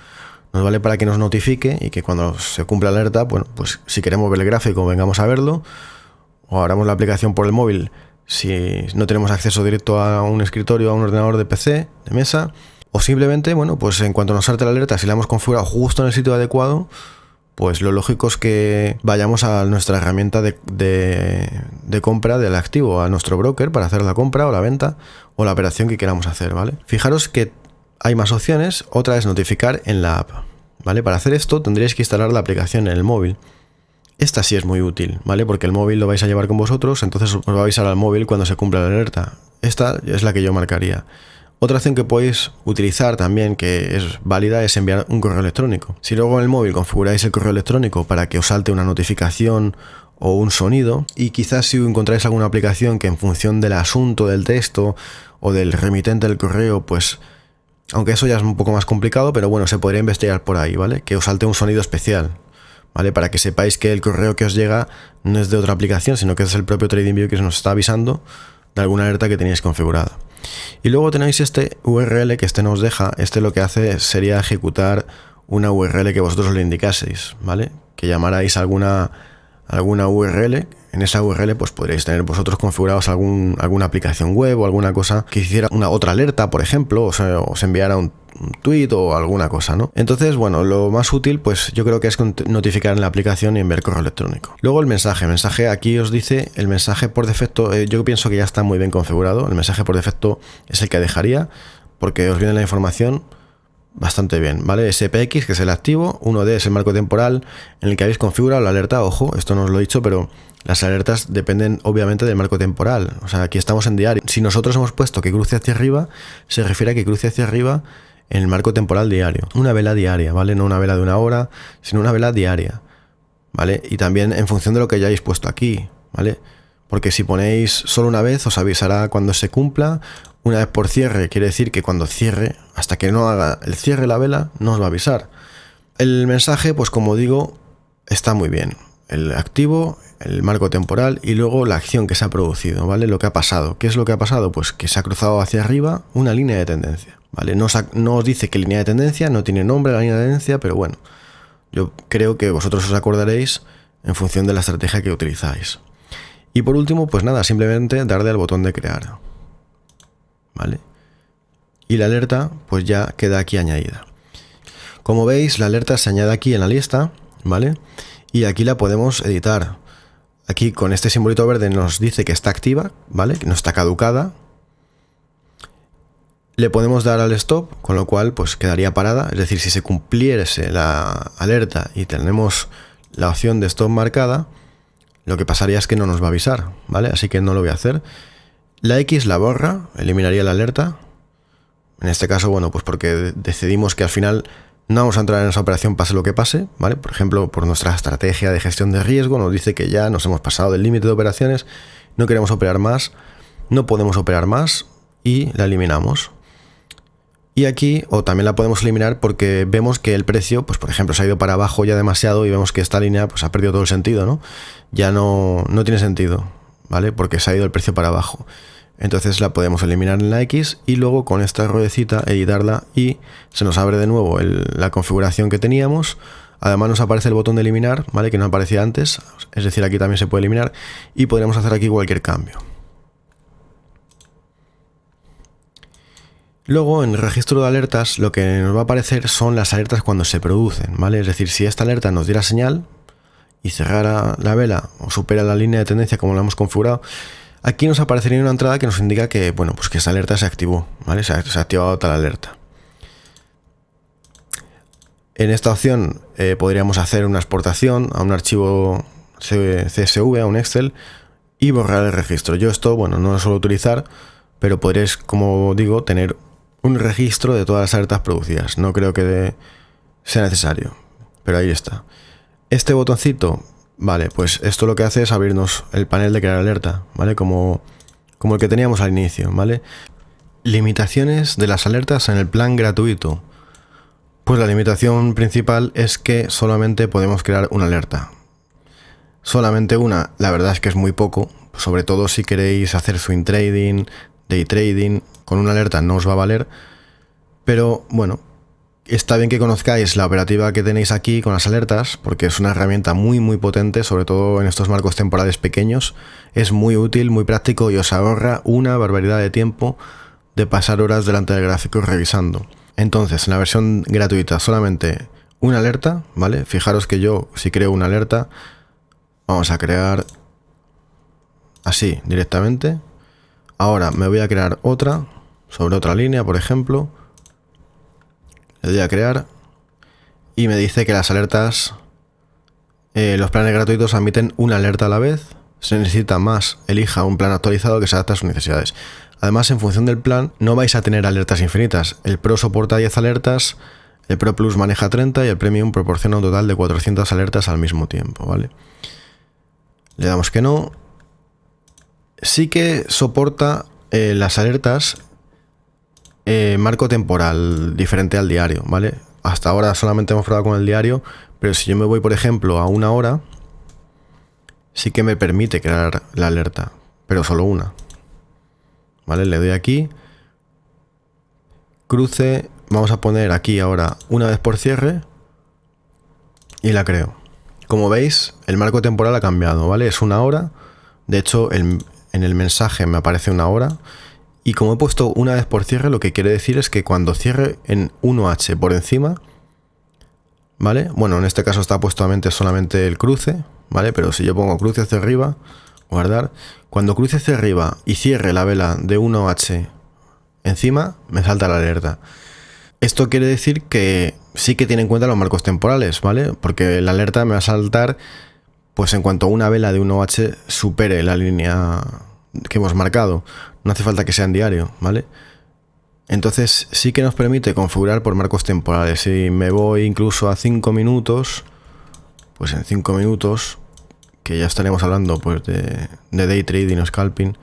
Nos vale para que nos notifique y que cuando se cumpla la alerta, bueno, pues si queremos ver el gráfico, vengamos a verlo, o abramos la aplicación por el móvil si no tenemos acceso directo a un escritorio, a un ordenador de PC, de mesa. O simplemente, bueno, pues en cuanto nos salte la alerta, si la hemos configurado justo en el sitio adecuado, pues lo lógico es que vayamos a nuestra herramienta de compra del activo, a nuestro broker para hacer la compra o la venta o la operación que queramos hacer, ¿vale? Fijaros que hay más opciones, otra es notificar en la app, ¿vale? Para hacer esto tendríais que instalar la aplicación en el móvil. Esta sí es muy útil, ¿vale? Porque el móvil lo vais a llevar con vosotros, entonces os va a avisar al móvil cuando se cumpla la alerta. Esta es la que yo marcaría. Otra opción que podéis utilizar también, que es válida, es enviar un correo electrónico. Si luego en el móvil configuráis el correo electrónico para que os salte una notificación o un sonido, y quizás si encontráis alguna aplicación que en función del asunto del texto o del remitente del correo, pues, aunque eso ya es un poco más complicado, pero bueno, se podría investigar por ahí, ¿vale? Que os salte un sonido especial, ¿vale? Para que sepáis que el correo que os llega no es de otra aplicación, sino que es el propio TradingView que nos está avisando de alguna alerta que tenéis configurada. Y luego tenéis este URL que este nos deja. Este lo que hace sería ejecutar una URL que vosotros le indicaseis, ¿vale? Que llamarais alguna URL. En esa URL pues podréis tener vosotros configurados alguna aplicación web o alguna cosa que hiciera una otra alerta, por ejemplo, o sea, os enviara un tweet o alguna cosa, ¿no? Entonces, bueno, lo más útil pues yo creo que es notificar en la aplicación y enviar correo electrónico. Luego el mensaje aquí os dice el mensaje por defecto. Yo pienso que ya está muy bien configurado. El mensaje por defecto es el que dejaría porque os viene la información bastante bien, ¿vale? SPX, que es el activo, 1D es el marco temporal en el que habéis configurado la alerta. Ojo, esto no os lo he dicho, pero las alertas dependen obviamente del marco temporal. O sea, aquí estamos en diario. Si nosotros hemos puesto que cruce hacia arriba, se refiere a que cruce hacia arriba en el marco temporal diario. Una vela diaria, ¿vale? No una vela de una hora, sino una vela diaria, ¿vale? Y también en función de lo que hayáis puesto aquí, ¿vale? Porque si ponéis solo una vez, os avisará cuando se cumpla. Una vez por cierre, quiere decir que cuando cierre, hasta que no haga el cierre la vela, no os va a avisar. El mensaje, pues como digo, está muy bien. El activo, el marco temporal y luego la acción que se ha producido, ¿vale? Lo que ha pasado. ¿Qué es lo que ha pasado? Pues que se ha cruzado hacia arriba una línea de tendencia, ¿vale? No os dice qué línea de tendencia, no tiene nombre la línea de tendencia, pero bueno, yo creo que vosotros os acordaréis en función de la estrategia que utilizáis. Y por último, pues nada, simplemente darle al botón de crear, ¿vale? Y la alerta pues ya queda aquí añadida. Como veis, la alerta se añade aquí en la lista, ¿vale? Y aquí la podemos editar. Aquí con este simbolito verde nos dice que está activa, ¿vale? Que no está caducada. Le podemos dar al stop, con lo cual pues quedaría parada. Es decir, si se cumpliese la alerta y tenemos la opción de stop marcada, lo que pasaría es que no nos va a avisar, ¿vale? Así que no lo voy a hacer. La X la borra, eliminaría la alerta. En este caso, bueno, pues porque decidimos que al final no vamos a entrar en esa operación pase lo que pase, ¿vale? Por ejemplo, por nuestra estrategia de gestión de riesgo nos dice que ya nos hemos pasado del límite de operaciones, no queremos operar más, no podemos operar más y la eliminamos. Y aquí, o también la podemos eliminar porque vemos que el precio, pues por ejemplo, se ha ido para abajo ya demasiado y vemos que esta línea pues ha perdido todo el sentido, ¿no? Ya no tiene sentido, ¿vale? Porque se ha ido el precio para abajo. Entonces la podemos eliminar en la X y luego con esta ruedecita editarla y se nos abre de nuevo la configuración que teníamos. Además nos aparece el botón de eliminar, ¿vale? Que no aparecía antes, es decir, aquí también se puede eliminar y podremos hacer aquí cualquier cambio. Luego en el registro de alertas lo que nos va a aparecer son las alertas cuando se producen, ¿vale? Es decir, si esta alerta nos diera señal y cerrara la vela o supera la línea de tendencia como la hemos configurado, aquí nos aparecería una entrada que nos indica que, bueno, pues que esa alerta se activó, ¿vale? Se ha activado tal alerta. En esta opción podríamos hacer una exportación a un archivo CSV, a un Excel y borrar el registro. Yo esto, bueno, no lo suelo utilizar, pero podréis, como digo, tener un registro de todas las alertas producidas. No creo que sea necesario, pero ahí está. Este botoncito, vale, pues esto lo que hace es abrirnos el panel de crear alerta, ¿vale? Como el que teníamos al inicio, ¿vale? Limitaciones de las alertas en el plan gratuito. Pues la limitación principal es que solamente podemos crear una alerta. Solamente una, la verdad es que es muy poco, sobre todo si queréis hacer swing trading, day trading, con una alerta no os va a valer, pero bueno, está bien que conozcáis la operativa que tenéis aquí con las alertas, porque es una herramienta muy potente, sobre todo en estos marcos temporales pequeños. Es muy útil, muy práctico y os ahorra una barbaridad de tiempo de pasar horas delante del gráfico revisando. Entonces, en la versión gratuita solamente una alerta, ¿vale? Fijaros que yo, si creo una alerta, vamos a crear así directamente. Ahora me voy a crear otra sobre otra línea, por ejemplo. Le doy a crear y me dice que las alertas, los planes gratuitos admiten una alerta a la vez. Si necesita más, elija un plan actualizado que se adapte a sus necesidades. Además, en función del plan, no vais a tener alertas infinitas. El Pro soporta 10 alertas, el Pro Plus maneja 30 y el Premium proporciona un total de 400 alertas al mismo tiempo, ¿vale? Le damos que no. Sí que soporta las alertas marco temporal diferente al diario, ¿vale? Hasta ahora solamente hemos probado con el diario, pero si yo me voy, por ejemplo, a una hora, sí que me permite crear la alerta, pero solo una. ¿Vale? Le doy aquí. Cruce. Vamos a poner aquí ahora una vez por cierre. Y la creo. Como veis, el marco temporal ha cambiado, ¿vale? Es una hora. De hecho, en el mensaje me aparece una hora. Y como he puesto una vez por cierre, lo que quiere decir es que cuando cierre en 1H por encima, ¿vale? Bueno, en este caso está puesto solamente el cruce, ¿vale? Pero si yo pongo cruce hacia arriba, guardar, cuando cruce hacia arriba y cierre la vela de 1H encima, me salta la alerta. Esto quiere decir que sí que tiene en cuenta los marcos temporales, ¿vale? Porque la alerta me va a saltar pues en cuanto una vela de 1H supere la línea que hemos marcado. No hace falta que sea en diario, ¿vale? Entonces sí que nos permite configurar por marcos temporales. Si me voy incluso a 5 minutos, pues en 5 minutos, que ya estaremos hablando pues de day trading o scalping,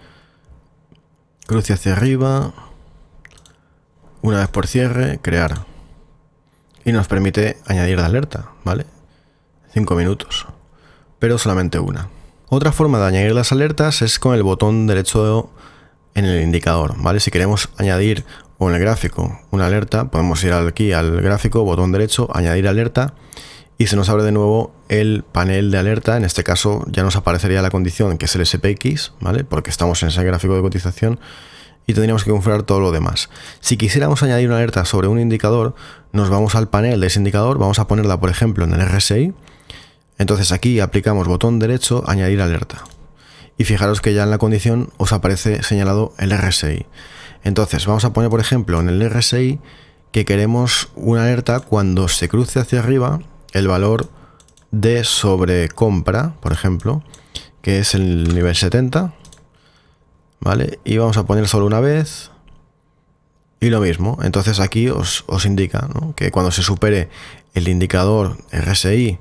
cruce hacia arriba, una vez por cierre, crear. Y nos permite añadir la alerta, ¿vale? 5 minutos, pero solamente una. Otra forma de añadir las alertas es con el botón derecho en el indicador, ¿vale? Si queremos añadir o en el gráfico una alerta, podemos ir aquí al gráfico, botón derecho, añadir alerta, y se nos abre de nuevo el panel de alerta. En este caso ya nos aparecería la condición, que es el SPX, ¿vale? Porque estamos en ese gráfico de cotización y tendríamos que configurar todo lo demás. Si quisiéramos añadir una alerta sobre un indicador, nos vamos al panel de ese indicador, vamos a ponerla, por ejemplo, en el RSI. Entonces aquí aplicamos botón derecho, añadir alerta. Y fijaros que ya en la condición os aparece señalado el RSI. Entonces vamos a poner, por ejemplo, en el RSI que queremos una alerta cuando se cruce hacia arriba el valor de sobrecompra, por ejemplo, que es el nivel 70, ¿vale? Y vamos a poner solo una vez y lo mismo. Entonces aquí os indica, ¿no?, que cuando se supere el indicador RSI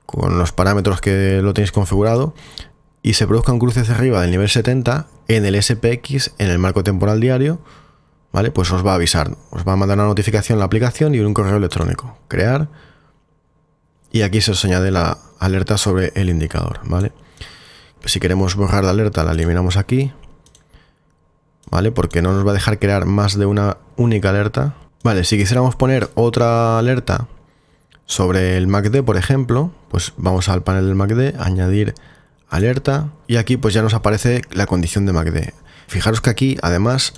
con los parámetros que lo tenéis configurado y se produzca un cruce hacia arriba del nivel 70 en el SPX, en el marco temporal diario, ¿vale? Pues os va a avisar, os va a mandar una notificación en la aplicación y un correo electrónico, crear, y aquí se os añade la alerta sobre el indicador, ¿vale? Si queremos borrar la alerta, la eliminamos aquí, ¿vale? Porque no nos va a dejar crear más de una única alerta. Vale, si quisiéramos poner otra alerta sobre el MACD, por ejemplo, pues vamos al panel del MACD, añadir alerta, y aquí pues ya nos aparece la condición de MACD. Fijaros que aquí además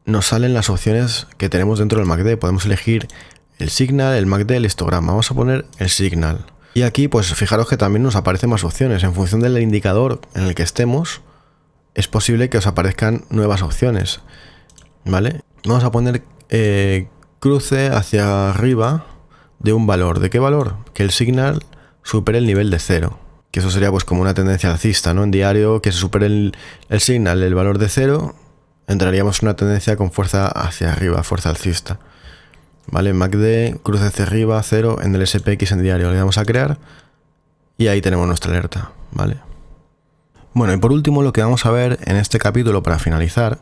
nos salen las opciones que tenemos dentro del MACD. Podemos elegir el signal, el MACD, el histograma. Vamos a poner el signal. Y aquí pues fijaros que también nos aparecen más opciones. En función del indicador en el que estemos, es posible que os aparezcan nuevas opciones, ¿vale? Vamos a poner cruce hacia arriba de un valor. ¿De qué valor? Que el signal supere el nivel de 0. Que eso sería pues como una tendencia alcista, ¿no? En diario, que se supere el signal, el valor de 0, entraríamos en una tendencia con fuerza hacia arriba, fuerza alcista. ¿Vale? MACD, cruce hacia arriba, 0 en el SPX en diario. Le damos a crear y ahí tenemos nuestra alerta, ¿vale? Bueno, y por último lo que vamos a ver en este capítulo para finalizar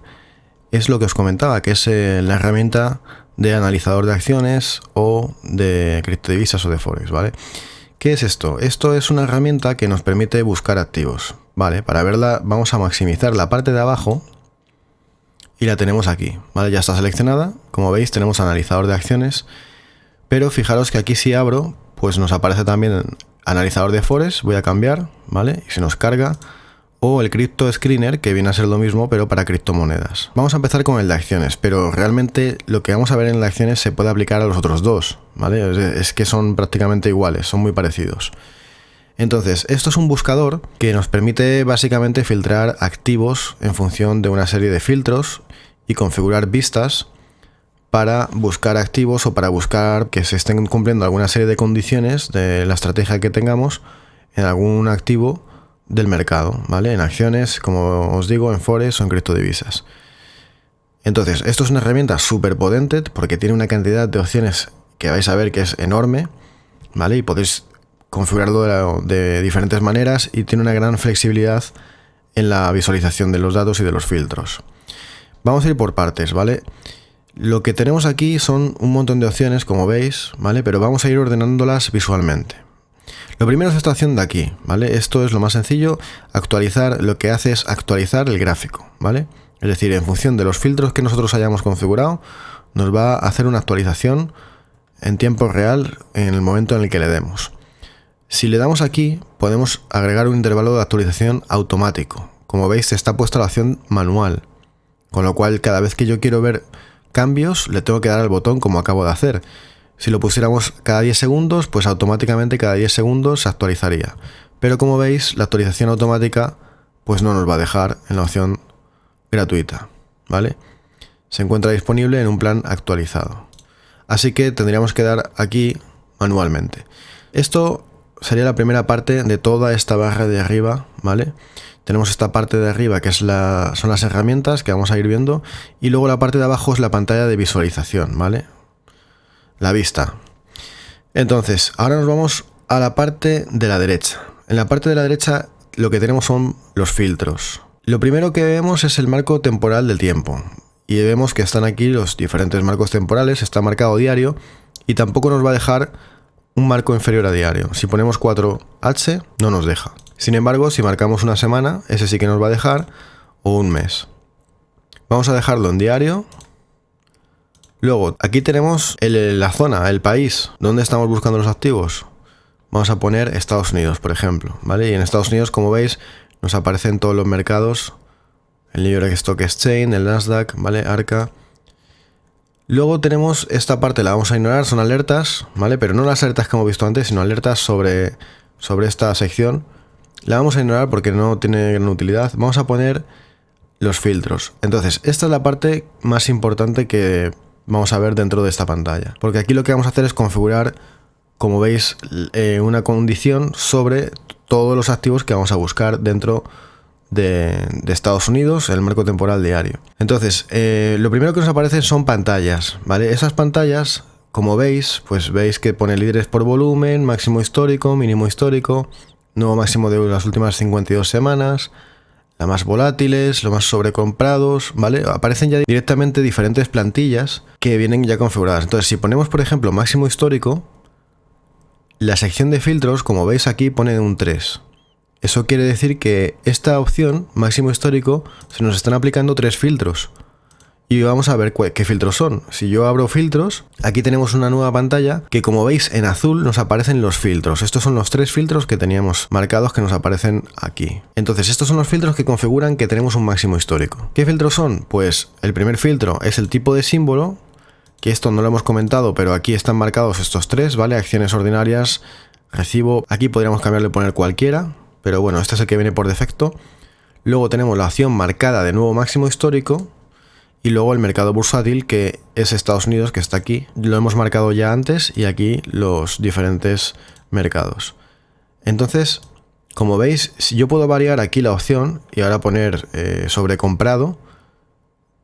es lo que os comentaba, que es la herramienta de analizador de acciones o de criptodivisas o de forex, ¿vale? ¿Qué es esto? Esto es una herramienta que nos permite buscar activos, ¿vale? Para verla vamos a maximizar la parte de abajo y la tenemos aquí, ¿vale? Ya está seleccionada. Como veis tenemos analizador de acciones, pero fijaros que aquí si abro, pues nos aparece también analizador de forex. Voy a cambiar, ¿vale? Y se nos carga. O el Crypto Screener, que viene a ser lo mismo, pero para criptomonedas. Vamos a empezar con el de acciones, pero realmente lo que vamos a ver en el de acciones se puede aplicar a los otros dos, ¿vale? Es que son prácticamente iguales, son muy parecidos. Entonces, esto es un buscador que nos permite básicamente filtrar activos en función de una serie de filtros y configurar vistas para buscar activos o para buscar que se estén cumpliendo alguna serie de condiciones de la estrategia que tengamos en algún activo del mercado, ¿vale? En acciones, como os digo, en forex o en criptodivisas. Entonces, esto es una herramienta súper potente porque tiene una cantidad de opciones que vais a ver que es enorme, ¿vale? Y podéis configurarlo de diferentes maneras y tiene una gran flexibilidad en la visualización de los datos y de los filtros. Vamos a ir por partes, ¿vale? Lo que tenemos aquí son un montón de opciones, como veis, ¿vale? Pero vamos a ir ordenándolas visualmente. Lo primero es esta opción de aquí, ¿vale? Esto es lo más sencillo. Actualizar, lo que hace es actualizar el gráfico, ¿vale? Es decir, en función de los filtros que nosotros hayamos configurado, nos va a hacer una actualización en tiempo real en el momento en el que le demos. Si le damos aquí, podemos agregar un intervalo de actualización automático. Como veis, está puesta la opción manual, con lo cual cada vez que yo quiero ver cambios, le tengo que dar al botón como acabo de hacer. Si lo pusiéramos cada 10 segundos, pues automáticamente cada 10 segundos se actualizaría. Pero como veis, la actualización automática pues no nos va a dejar en la opción gratuita, ¿vale? Se encuentra disponible en un plan actualizado. Así que tendríamos que dar aquí manualmente. Esto sería la primera parte de toda esta barra de arriba, ¿vale? Tenemos esta parte de arriba que son las herramientas que vamos a ir viendo, y luego la parte de abajo es la pantalla de visualización, ¿vale? La vista. Entonces, ahora nos vamos a la parte de la derecha. En la parte de la derecha lo que tenemos son los filtros. Lo primero que vemos es el marco temporal del tiempo. Y vemos que están aquí los diferentes marcos temporales, está marcado diario y tampoco nos va a dejar un marco inferior a diario. Si ponemos 4H no nos deja. Sin embargo, si marcamos una semana, ese sí que nos va a dejar, o un mes. Vamos a dejarlo en diario. Luego, aquí tenemos la zona, el país, donde estamos buscando los activos. Vamos a poner Estados Unidos, por ejemplo, ¿vale? Y en Estados Unidos, como veis, nos aparecen todos los mercados, el New York Stock Exchange, el Nasdaq, ¿vale? Arca. Luego tenemos esta parte, la vamos a ignorar, son alertas, ¿vale? Pero no las alertas que hemos visto antes, sino alertas sobre esta sección. La vamos a ignorar porque no tiene gran utilidad. Vamos a poner los filtros. Entonces, esta es la parte más importante que vamos a ver dentro de esta pantalla, porque aquí lo que vamos a hacer es configurar, como veis, una condición sobre todos los activos que vamos a buscar dentro de Estados Unidos, el marco temporal diario. Entonces, lo primero que nos aparece son pantallas, ¿vale? Esas pantallas, como veis, pues veis que pone líderes por volumen, máximo histórico, mínimo histórico, nuevo máximo de las últimas 52 semanas, las más volátiles, los más sobrecomprados, ¿vale? Aparecen ya directamente diferentes plantillas que vienen ya configuradas. Entonces, si ponemos, por ejemplo, máximo histórico, la sección de filtros, como veis aquí, pone un 3. Eso quiere decir que esta opción, máximo histórico, se nos están aplicando 3 filtros. Y vamos a ver qué filtros son. Si yo abro filtros, aquí tenemos una nueva pantalla que, como veis, en azul nos aparecen los filtros. Estos son los 3 filtros que teníamos marcados que nos aparecen aquí. Entonces, estos son los filtros que configuran que tenemos un máximo histórico. ¿Qué filtros son? Pues el primer filtro es el tipo de símbolo, que esto no lo hemos comentado, pero aquí están marcados estos 3, ¿vale? Acciones ordinarias, recibo. Aquí podríamos cambiarle y poner cualquiera, pero bueno, este es el que viene por defecto. Luego tenemos la opción marcada de nuevo máximo histórico. Y luego el mercado bursátil, que es Estados Unidos, que está aquí. Lo hemos marcado ya antes y aquí los diferentes mercados. Entonces, como veis, si yo puedo variar aquí la opción y ahora poner sobrecomprado.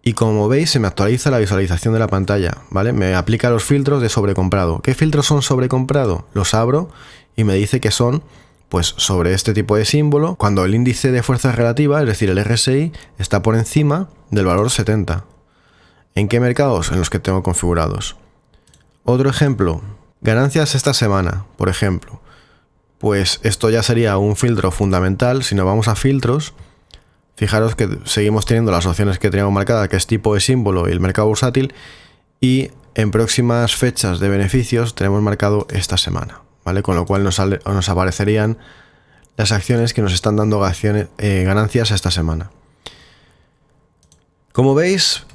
Y como veis, se me actualiza la visualización de la pantalla, ¿vale? Me aplica los filtros de sobrecomprado. ¿Qué filtros son sobrecomprado? Los abro y me dice que son, pues, sobre este tipo de símbolo, cuando el índice de fuerza relativa, es decir, el RSI, está por encima del valor 70. ¿En qué mercados? En los que tengo configurados. Otro ejemplo, ganancias esta semana, por ejemplo. Pues esto ya sería un filtro fundamental. Si nos vamos a filtros, fijaros que seguimos teniendo las opciones que teníamos marcadas, que es tipo de símbolo y el mercado bursátil, y en próximas fechas de beneficios tenemos marcado esta semana, ¿vale? Con lo cual nos aparecerían las acciones que nos están dando ganancias esta semana. Como veis,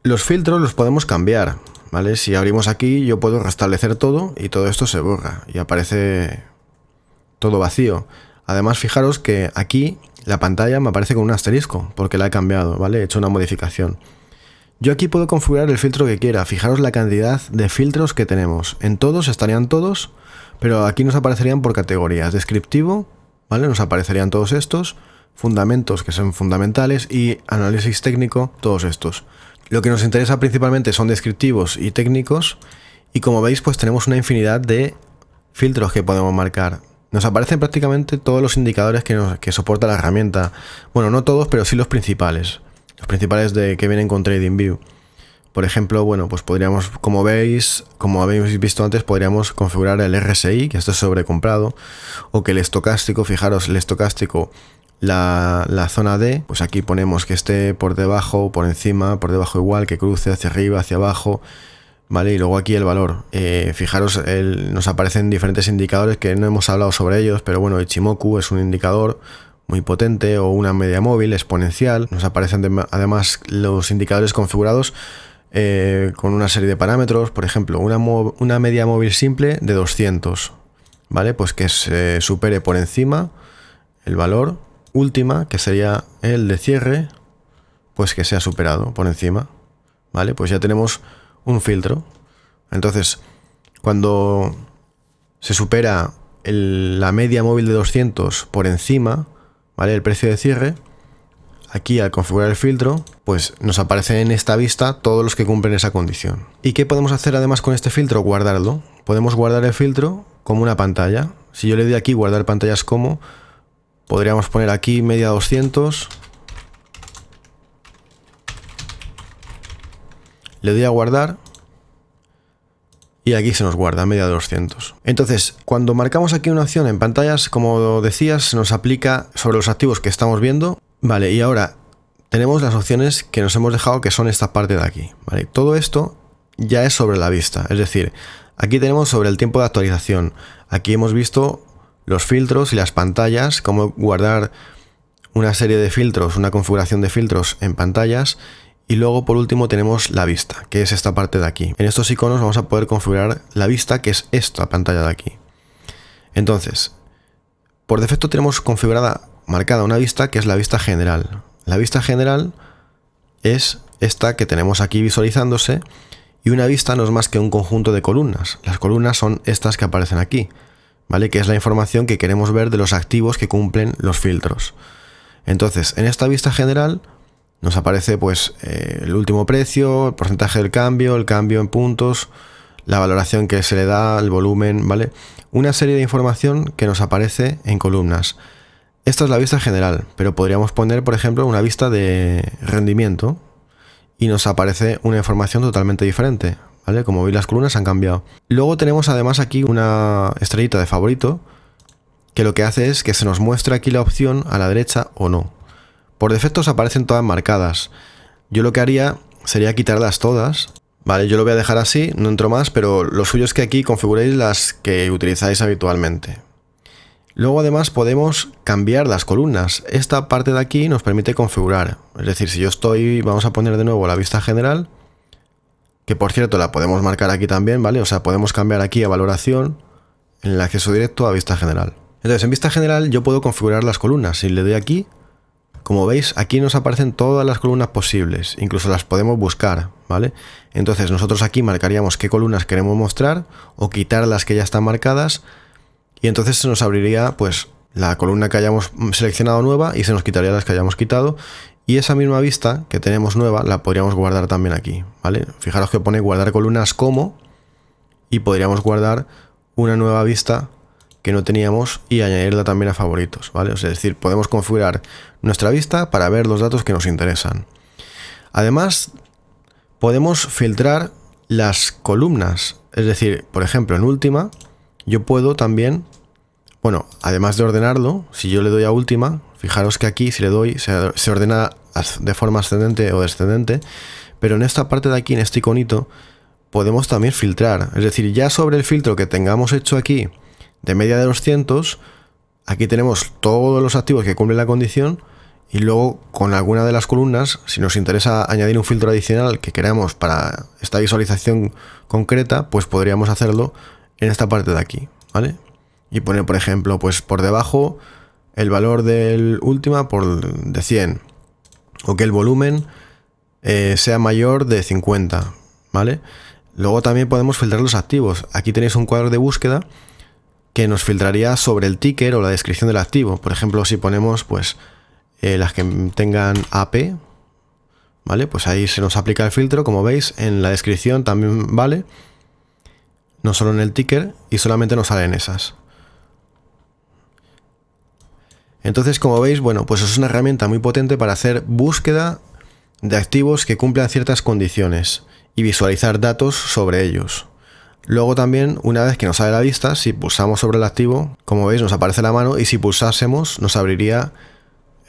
los filtros los podemos cambiar, ¿vale? Si abrimos aquí, yo puedo restablecer todo y todo esto se borra y aparece todo vacío. Además, fijaros que aquí la pantalla me aparece con un asterisco porque la he cambiado, ¿vale? He hecho una modificación. Yo aquí puedo configurar el filtro que quiera. Fijaros la cantidad de filtros que tenemos. En todos estarían todos, pero aquí nos aparecerían por categorías. Descriptivo, ¿vale? Nos aparecerían todos estos. Fundamentos, que son fundamentales, y análisis técnico, todos estos. Lo que nos interesa principalmente son descriptivos y técnicos, y como veis, pues tenemos una infinidad de filtros que podemos marcar. Nos aparecen prácticamente todos los indicadores que soporta la herramienta. Bueno, no todos, pero sí los principales. Los principales que vienen con TradingView. Por ejemplo, bueno, pues podríamos, como veis, como habéis visto antes, podríamos configurar el RSI, que esto es sobrecomprado, o que el estocástico, fijaros, el estocástico, la zona D, pues aquí ponemos que esté por debajo, por encima, por debajo igual, que cruce hacia arriba, hacia abajo, ¿vale? Y luego aquí el valor. Fijaros, nos aparecen diferentes indicadores que no hemos hablado sobre ellos, pero bueno, Ichimoku es un indicador muy potente, o una media móvil exponencial. Nos aparecen además los indicadores configurados con una serie de parámetros. Por ejemplo, una media móvil simple de 200, ¿vale? Pues que se supere por encima el valor. Última, que sería el de cierre, pues que sea superado por encima, ¿vale? Pues ya tenemos un filtro. Entonces, cuando se supera la media móvil de 200 por encima, ¿vale? El precio de cierre, aquí al configurar el filtro, pues nos aparecen en esta vista todos los que cumplen esa condición. ¿Y qué podemos hacer además con este filtro? Guardarlo. Podemos guardar el filtro como una pantalla. Si yo le doy aquí guardar pantallas como, podríamos poner aquí media 200. Le doy a guardar y aquí se nos guarda media 200. Entonces, cuando marcamos aquí una opción en pantallas, como decías, se nos aplica sobre los activos que estamos viendo. Vale, y ahora tenemos las opciones que nos hemos dejado, que son esta parte de aquí. Vale, todo esto ya es sobre la vista. Es decir, aquí tenemos sobre el tiempo de actualización. Aquí hemos visto los filtros y las pantallas, cómo guardar una serie de filtros, una configuración de filtros en pantallas. Y luego por último tenemos la vista, que es esta parte de aquí. En estos iconos vamos a poder configurar la vista, que es esta pantalla de aquí. Entonces, por defecto tenemos marcada una vista, que es la vista general. La vista general es esta que tenemos aquí visualizándose, y una vista no es más que un conjunto de columnas. Las columnas son estas que aparecen aquí, ¿vale? Que es la información que queremos ver de los activos que cumplen los filtros. Entonces, en esta vista general nos aparece pues el último precio, el porcentaje del cambio, el cambio en puntos, la valoración que se le da, el volumen, ¿vale? Una serie de información que nos aparece en columnas. Esta es la vista general, pero podríamos poner, por ejemplo, una vista de rendimiento y nos aparece una información totalmente diferente, ¿vale? Como veis, las columnas han cambiado. Luego tenemos además aquí una estrellita de favorito, que lo que hace es que se nos muestra aquí la opción a la derecha o no. Por defecto os aparecen todas marcadas. Yo lo que haría sería quitarlas todas. Vale, yo lo voy a dejar así, no entro más, pero lo suyo es que aquí configuréis las que utilizáis habitualmente. Luego además podemos cambiar las columnas. Esta parte de aquí nos permite configurar. Es decir, si yo vamos a poner de nuevo la vista general, que por cierto la podemos marcar aquí también, ¿vale? O sea, podemos cambiar aquí a valoración, en el acceso directo a vista general. Entonces, en vista general yo puedo configurar las columnas. Si le doy aquí, como veis, aquí nos aparecen todas las columnas posibles, incluso las podemos buscar, ¿vale? Entonces nosotros aquí marcaríamos qué columnas queremos mostrar o quitar las que ya están marcadas, y entonces se nos abriría pues la columna que hayamos seleccionado nueva y se nos quitaría las que hayamos quitado, y esa misma vista que tenemos nueva la podríamos guardar también aquí, ¿vale? Fijaros que pone guardar columnas como, y podríamos guardar una nueva vista que no teníamos y añadirla también a favoritos, ¿vale? Es decir, podemos configurar nuestra vista para ver los datos que nos interesan. Además, podemos filtrar las columnas. Es decir, por ejemplo, en última, yo puedo también, bueno, además de ordenarlo, si yo le doy a última, fijaros que aquí si le doy se ordena de forma ascendente o descendente, pero en esta parte de aquí, en este iconito, podemos también filtrar. Es decir, ya sobre el filtro que tengamos hecho aquí de media de 200, aquí tenemos todos los activos que cumplen la condición, y luego con alguna de las columnas, si nos interesa añadir un filtro adicional que queramos para esta visualización concreta, pues podríamos hacerlo en esta parte de aquí, ¿vale? Y poner, por ejemplo, pues por debajo el valor del última de 100, o que el volumen sea mayor de 50, ¿vale? Luego también podemos filtrar los activos. Aquí tenéis un cuadro de búsqueda que nos filtraría sobre el ticker o la descripción del activo. Por ejemplo, si ponemos pues las que tengan AP, ¿vale? Pues ahí se nos aplica el filtro, como veis, en la descripción también vale, no solo en el ticker, y solamente nos salen esas. Entonces, como veis, bueno, pues es una herramienta muy potente para hacer búsqueda de activos que cumplan ciertas condiciones y visualizar datos sobre ellos. Luego también, una vez que nos sale a la vista, si pulsamos sobre el activo, como veis, nos aparece la mano, y si pulsásemos nos abriría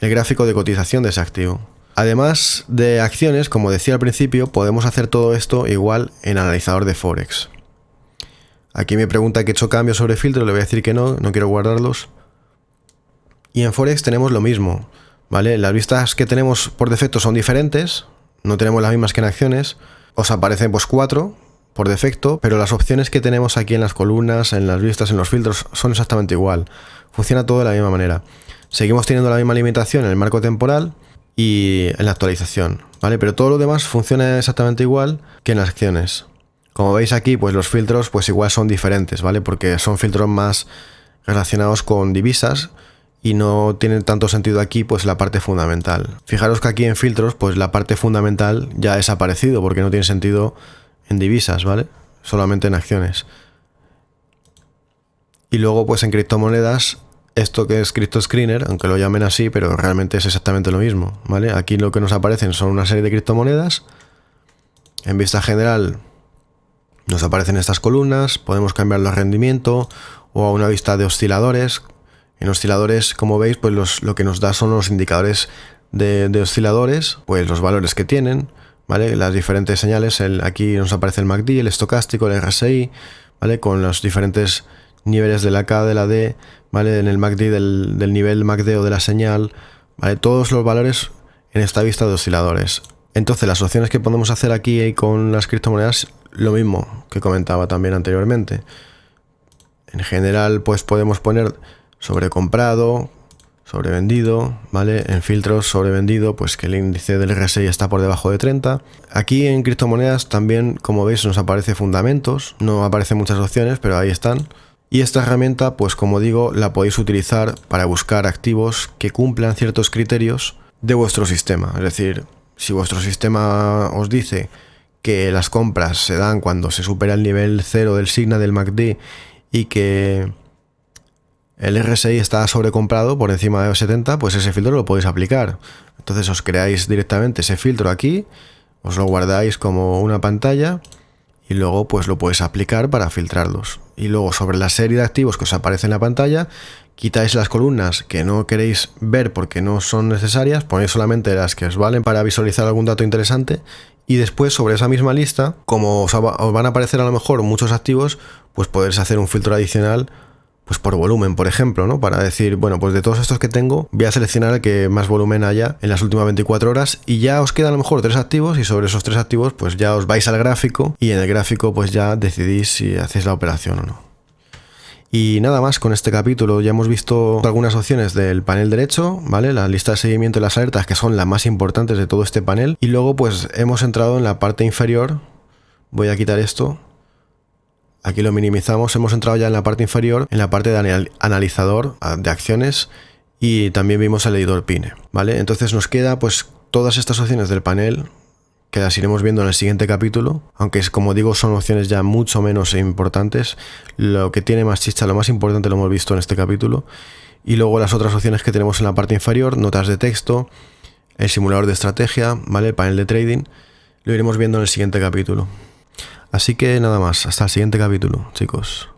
el gráfico de cotización de ese activo. Además de acciones, como decía al principio, podemos hacer todo esto igual en analizador de Forex. Aquí me pregunta que he hecho cambios sobre filtro, le voy a decir que no quiero guardarlos. Y en Forex tenemos lo mismo, ¿vale? Las vistas que tenemos por defecto son diferentes, no tenemos las mismas que en acciones. Os aparecen pues 4 por defecto, pero las opciones que tenemos aquí en las columnas, en las vistas, en los filtros, son exactamente igual. Funciona todo de la misma manera. Seguimos teniendo la misma limitación en el marco temporal y en la actualización, ¿vale? Pero todo lo demás funciona exactamente igual que en las acciones. Como veis aquí, pues los filtros pues igual son diferentes, ¿vale? Porque son filtros más relacionados con divisas y no tiene tanto sentido aquí pues la parte fundamental. Fijaros que aquí en filtros pues la parte fundamental ya ha desaparecido porque no tiene sentido en divisas, ¿vale? Solamente en acciones. Y luego pues en criptomonedas, esto que es CryptoScreener, aunque lo llamen así, pero realmente es exactamente lo mismo, ¿vale? Aquí lo que nos aparecen son una serie de criptomonedas. En vista general nos aparecen estas columnas, podemos cambiar el rendimiento o a una vista de osciladores. En osciladores, como veis, pues lo que nos da son los indicadores de osciladores, pues los valores que tienen, ¿vale? Las diferentes señales, aquí nos aparece el MACD, el estocástico, el RSI, ¿vale? Con los diferentes niveles de la K, de la D, ¿vale? En el MACD del nivel MACD o de la señal, ¿vale? Todos los valores en esta vista de osciladores. Entonces las opciones que podemos hacer aquí con las criptomonedas, lo mismo que comentaba también anteriormente. En general, pues podemos poner sobrecomprado, sobrevendido, ¿vale? En filtros sobrevendido, pues que el índice del RSI está por debajo de 30. Aquí en criptomonedas también, como veis, nos aparece fundamentos, no aparecen muchas opciones, pero ahí están. Y esta herramienta, pues como digo, la podéis utilizar para buscar activos que cumplan ciertos criterios de vuestro sistema. Es decir, si vuestro sistema os dice que las compras se dan cuando se supera el nivel 0 del sigma del MACD y que el RSI está sobrecomprado por encima de 70, pues ese filtro lo podéis aplicar. Entonces os creáis directamente ese filtro aquí, os lo guardáis como una pantalla y luego pues lo podéis aplicar para filtrarlos. Y luego sobre la serie de activos que os aparece en la pantalla, quitáis las columnas que no queréis ver porque no son necesarias, ponéis solamente las que os valen para visualizar algún dato interesante, y después sobre esa misma lista, como os van a aparecer a lo mejor muchos activos, pues podéis hacer un filtro adicional pues por volumen, por ejemplo, ¿no? Para decir, bueno, pues de todos estos que tengo, voy a seleccionar el que más volumen haya en las últimas 24 horas y ya os quedan a lo mejor 3 activos y sobre esos 3 activos pues ya os vais al gráfico y en el gráfico pues ya decidís si hacéis la operación o no. Y nada más, con este capítulo ya hemos visto algunas opciones del panel derecho, ¿vale? La lista de seguimiento y las alertas, que son las más importantes de todo este panel. Y luego pues hemos entrado en la parte inferior, voy a quitar esto. Aquí lo minimizamos, hemos entrado ya en la parte inferior, en la parte de analizador de acciones y también vimos el editor PINE, ¿vale? Entonces nos queda pues todas estas opciones del panel que las iremos viendo en el siguiente capítulo, aunque como digo son opciones ya mucho menos importantes. Lo que tiene más chicha, lo más importante lo hemos visto en este capítulo, y luego las otras opciones que tenemos en la parte inferior, notas de texto, el simulador de estrategia, ¿vale? El panel de trading. lo iremos viendo en el siguiente capítulo. Así que nada más, hasta el siguiente capítulo, chicos.